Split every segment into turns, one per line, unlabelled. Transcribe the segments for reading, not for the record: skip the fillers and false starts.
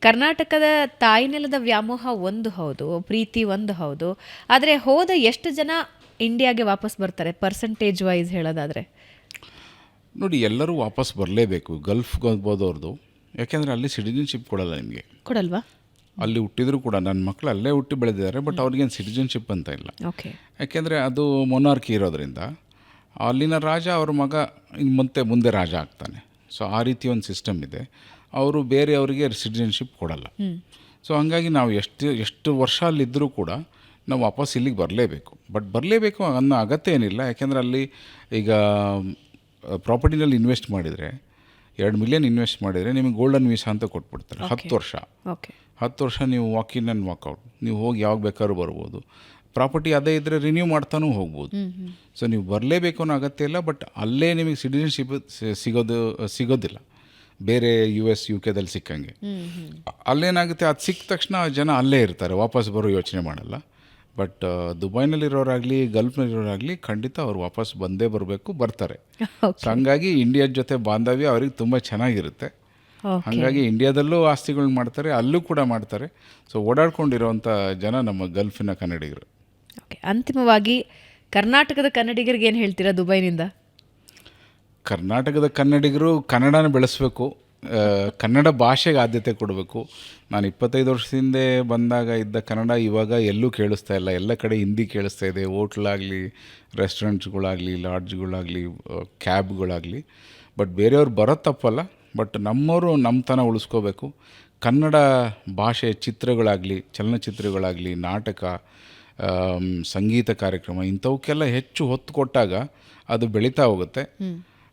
ಕರ್ನಾಟಕದ ತಾಯ್ನೆಲದ ವ್ಯಾಮೋಹ ಒಂದು ಹೌದು, ಪ್ರೀತಿ ಒಂದು ಹೌದು. ಆದರೆ ಹೋದ ಎಷ್ಟು ಜನ ಇಂಡಿಯಾಗೆ ವಾಪಸ್ ಬರ್ತಾರೆ ಪರ್ಸೆಂಟೇಜ್ ವೈಸ್ ಹೇಳೋದಾದರೆ?
ನೋಡಿ, ಎಲ್ಲರೂ ವಾಪಸ್ ಬರಲೇಬೇಕು. ಗಲ್ಫ್ಗೆ ಹೋದವ್ರದ್ದು, ಯಾಕೆಂದರೆ ಅಲ್ಲಿ ಸಿಟಿಜನ್ಶಿಪ್ ಕೊಡಲ್ಲ ನಿಮಗೆ.
ಕೊಡಲ್ವಾ?
ಅಲ್ಲಿ ಹುಟ್ಟಿದ್ರು ಕೂಡ ನನ್ನ ಮಕ್ಕಳು ಅಲ್ಲೇ ಹುಟ್ಟಿ ಬೆಳೆದಿದ್ದಾರೆ, ಬಟ್ ಅವ್ರಿಗೇನು ಸಿಟಿಜನ್ಶಿಪ್ ಅಂತ ಇಲ್ಲ.
ಓಕೆ.
ಯಾಕೆಂದರೆ ಅದು ಮೊನಾರ್ಕಿ ಇರೋದ್ರಿಂದ ಅಲ್ಲಿನ ರಾಜ ಅವ್ರ ಮಗ ಮುಂದೆ ರಾಜ ಆಗ್ತಾನೆ. ಸೊ ಆ ರೀತಿ ಒಂದು ಸಿಸ್ಟಮ್ ಇದೆ. ಅವರು ಬೇರೆಯವರಿಗೆ ಸಿಟಿಜನ್ಶಿಪ್ ಕೊಡಲ್ಲ. ಸೊ ಹಾಗಾಗಿ ನಾವು ಎಷ್ಟು ವರ್ಷ ಅಲ್ಲಿದ್ದರೂ ಕೂಡ ನಾವು ವಾಪಸ್ ಇಲ್ಲಿಗೆ ಬರಲೇಬೇಕು. ಬಟ್ ಬರಲೇಬೇಕು ಅನ್ನೋ ಅಗತ್ಯ ಏನಿಲ್ಲ. ಯಾಕೆಂದರೆ ಅಲ್ಲಿ ಈಗ ಪ್ರಾಪರ್ಟಿನಲ್ಲಿ ಇನ್ವೆಸ್ಟ್ ಮಾಡಿದರೆ, 2 ಮಿಲಿಯನ್ ಇನ್ವೆಸ್ಟ್ ಮಾಡಿದರೆ ನಿಮಗೆ ಗೋಲ್ಡನ್ ವೀಸಾ ಅಂತ ಕೊಟ್ಬಿಡ್ತಾರೆ. 10 ವರ್ಷ. 10 ವರ್ಷ ನೀವು ವಾಕ್ ಇನ್ ಆ್ಯಂಡ್ ವಾಕೌಟ್, ನೀವು ಹೋಗಿ ಯಾವಾಗ ಬೇಕಾದ್ರೂ ಬರ್ಬೋದು. ಪ್ರಾಪರ್ಟಿ ಅದೇ ಇದ್ದರೆ ರಿನ್ಯೂ ಮಾಡ್ತಾನೂ ಹೋಗ್ಬೋದು. ಸೊ ನೀವು ಬರಲೇಬೇಕು ಅನ್ನೋ ಅಗತ್ಯ ಇಲ್ಲ. ಬಟ್ ಅಲ್ಲೇ ನಿಮಗೆ ಸಿಟಿಜನ್ಶಿಪ್ ಸಿಗೋದಿಲ್ಲ ಬೇರೆ US UKದಲ್ಲಿ ಸಿಕ್ಕಂಗೆ. ಅಲ್ಲೇನಾಗುತ್ತೆ, ಅದು ಸಿಕ್ಕ ತಕ್ಷಣ ಜನ ಅಲ್ಲೇ ಇರ್ತಾರೆ, ವಾಪಸ್ ಬರೋ ಯೋಚನೆ ಮಾಡಲ್ಲ. ಬಟ್ ದುಬೈನಲ್ಲಿರೋರಾಗಲಿ ಗಲ್ಫ್ನಲ್ಲಿರೋರಾಗಲಿ ಖಂಡಿತ ಅವ್ರು ವಾಪಸ್ ಬಂದೇ ಬರಬೇಕು, ಬರ್ತಾರೆ. ಸೊ ಹಂಗಾಗಿ ಇಂಡಿಯಾದ ಜೊತೆ ಬಾಂಧವ್ಯ ಅವ್ರಿಗೆ ತುಂಬ ಚೆನ್ನಾಗಿರುತ್ತೆ. ಹಾಗಾಗಿ ಇಂಡಿಯಾದಲ್ಲೂ ಆಸ್ತಿಗಳನ್ನ ಮಾಡ್ತಾರೆ, ಅಲ್ಲೂ ಕೂಡ ಮಾಡ್ತಾರೆ. ಸೊ ಓಡಾಡ್ಕೊಂಡಿರೋವಂಥ ಜನ ನಮ್ಮ ಗಲ್ಫಿನ ಕನ್ನಡಿಗರು.
ಓಕೆ. ಅಂತಿಮವಾಗಿ ಕರ್ನಾಟಕದ ಕನ್ನಡಿಗರಿಗೆ ಏನು ಹೇಳ್ತೀರಾ ದುಬೈನಿಂದ?
ಕರ್ನಾಟಕದ ಕನ್ನಡಿಗರು ಕನ್ನಡನ ಬೆಳೆಸಬೇಕು, ಕನ್ನಡ ಭಾಷೆಗೆ ಆದ್ಯತೆ ಕೊಡಬೇಕು. ನಾನು 25 ವರ್ಷದಿಂದ ಬಂದಾಗ ಇದ್ದ ಕನ್ನಡ ಇವಾಗ ಎಲ್ಲೂ ಕೇಳಿಸ್ತಾ ಇಲ್ಲ. ಎಲ್ಲ ಕಡೆ ಹಿಂದಿ ಕೇಳಿಸ್ತಾ ಇದೆ. ಹೋಟ್ಲಾಗಲಿ, ರೆಸ್ಟೋರೆಂಟ್ಸ್ಗಳಾಗಲಿ, ಲಾಡ್ಜ್ಗಳಾಗಲಿ, ಕ್ಯಾಬ್ಗಳಾಗಲಿ. ಬಟ್ ಬೇರೆಯವ್ರು ಬರೋದು ತಪ್ಪಲ್ಲ, ಬಟ್ ನಮ್ಮವರು ನಮ್ಮತನ ಉಳಿಸ್ಕೋಬೇಕು. ಕನ್ನಡ ಭಾಷೆ ಚಿತ್ರಗಳಾಗಲಿ, ಚಲನಚಿತ್ರಗಳಾಗಲಿ, ನಾಟಕ, ಸಂಗೀತ ಕಾರ್ಯಕ್ರಮ ಇಂಥವಕ್ಕೆಲ್ಲ ಹೆಚ್ಚು ಹೊತ್ತು ಕೊಟ್ಟಾಗ ಅದು ಬೆಳೀತಾ ಹೋಗುತ್ತೆ.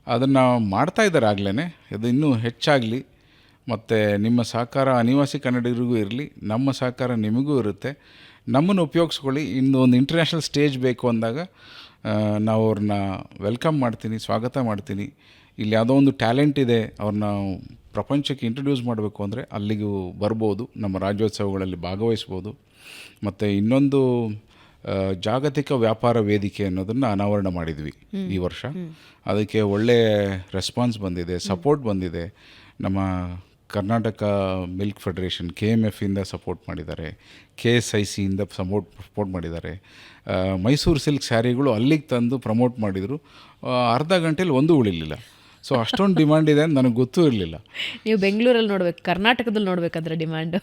ಅದನ್ನು ಮಾಡ್ತಾ ಇದ್ದಾರೆ ಆಗಲೇ. ಅದು ಇನ್ನೂ ಹೆಚ್ಚಾಗಲಿ. ಮತ್ತು ನಿಮ್ಮ ಸಹಕಾರ ಅನಿವಾಸಿ ಕನ್ನಡಿಗರಿಗೂ ಇರಲಿ, ನಮ್ಮ ಸಹಕಾರ ನಿಮಗೂ ಇರುತ್ತೆ. ನಮ್ಮನ್ನು ಉಪಯೋಗಿಸ್ಕೊಳ್ಳಿ. ಒಂದು ಇಂಟರ್ನ್ಯಾಷನಲ್ ಸ್ಟೇಜ್ ಬೇಕು ಅಂದಾಗ ನಾವು ಅವ್ರನ್ನ ವೆಲ್ಕಮ್ ಮಾಡ್ತೀನಿ, ಸ್ವಾಗತ ಮಾಡ್ತೀನಿ. ಇಲ್ಲಿ ಯಾವುದೋ ಒಂದು ಟ್ಯಾಲೆಂಟ್ ಇದೆ, ಅವ್ರನ್ನ ಪ್ರಪಂಚಕ್ಕೆ ಇಂಟ್ರೊಡ್ಯೂಸ್ ಮಾಡಬೇಕು ಅಂದರೆ ಅಲ್ಲಿಗೂ ಬರ್ಬೋದು, ನಮ್ಮ ರಾಜ್ಯೋತ್ಸವಗಳಲ್ಲಿ ಭಾಗವಹಿಸ್ಬೋದು. ಮತ್ತು ಇನ್ನೊಂದು ಜಾಗತಿಕ ವ್ಯಾಪಾರ ವೇದಿಕೆ ಅನ್ನೋದನ್ನು ಅನಾವರಣ ಮಾಡಿದ್ವಿ ಈ ವರ್ಷ. ಅದಕ್ಕೆ ಒಳ್ಳೆಯ ರೆಸ್ಪಾನ್ಸ್ ಬಂದಿದೆ, ಸಪೋರ್ಟ್ ಬಂದಿದೆ. ನಮ್ಮ ಕರ್ನಾಟಕ ಮಿಲ್ಕ್ ಫೆಡರೇಷನ್ KMF ಇಂದ ಸಪೋರ್ಟ್ ಮಾಡಿದ್ದಾರೆ, KSIC ಇಂದ ಸಪೋರ್ಟ್ ಮಾಡಿದ್ದಾರೆ. ಮೈಸೂರು ಸಿಲ್ಕ್ ಸ್ಯಾರಿಗಳು ಅಲ್ಲಿಗೆ ತಂದು ಪ್ರಮೋಟ್ ಮಾಡಿದರು. ಅರ್ಧ ಗಂಟೆಯಲ್ಲಿ ಒಂದು ಉಳಿಲಿಲ್ಲ. ಸೊ ಅಷ್ಟೊಂದು ಡಿಮ್ಯಾಂಡ್ ಇದೆ ಅಂತ ನನಗೆ ಗೊತ್ತೂ ಇರಲಿಲ್ಲ.
ನೀವು ಬೆಂಗಳೂರಲ್ಲಿ ನೋಡ್ಬೇಕು, ಕರ್ನಾಟಕದಲ್ಲಿ ನೋಡ್ಬೇಕಾದ್ರೆ ಡಿಮ್ಯಾಂಡ್.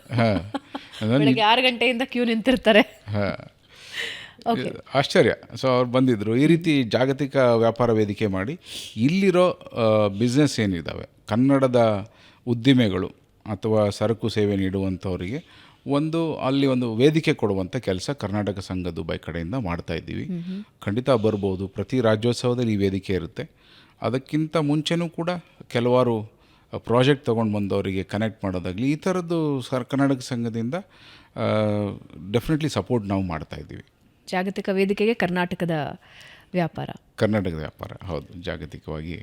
ಬೆಳಗ್ಗೆ 6 ಗಂಟೆಯಿಂದ ಕ್ಯೂ ನಿಂತಿರ್ತಾರೆ.
ಆಶ್ಚರ್ಯ. ಸೊ ಅವ್ರು ಬಂದಿದ್ದರು. ಈ ರೀತಿ ಜಾಗತಿಕ ವ್ಯಾಪಾರ ವೇದಿಕೆ ಮಾಡಿ ಇಲ್ಲಿರೋ ಬಿಸ್ನೆಸ್ ಏನಿದ್ದಾವೆ, ಕನ್ನಡದ ಉದ್ದಿಮೆಗಳು ಅಥವಾ ಸರಕು ಸೇವೆ ನೀಡುವಂಥವರಿಗೆ ಅಲ್ಲಿ ಒಂದು ವೇದಿಕೆ ಕೊಡುವಂಥ ಕೆಲಸ ಕರ್ನಾಟಕ ಸಂಘ ದುಬೈ ಕಡೆಯಿಂದ ಮಾಡ್ತಾಯಿದ್ದೀವಿ. ಖಂಡಿತ ಬರ್ಬೋದು. ಪ್ರತಿ ರಾಜ್ಯೋತ್ಸವದಲ್ಲಿ ಈ ವೇದಿಕೆ ಇರುತ್ತೆ. ಅದಕ್ಕಿಂತ ಮುಂಚೆನೂ ಕೂಡ ಕೆಲವಾರು ಪ್ರಾಜೆಕ್ಟ್ ತೊಗೊಂಡು ಬಂದವರಿಗೆ ಕನೆಕ್ಟ್ ಮಾಡೋದಾಗಲಿ, ಈ ಥರದ್ದು ಕರ್ನಾಟಕ ಸಂಘದಿಂದ ಡೆಫಿನೆಟ್ಲಿ ಸಪೋರ್ಟ್ ನಾವು ಮಾಡ್ತಾಯಿದ್ದೀವಿ.
ಜಾಗತಿಕ ವೇದಿಕೆಗೆ ಕರ್ನಾಟಕದ ವ್ಯಾಪಾರ
ಹೌದು, ಜಾಗತಿಕವಾಗಿ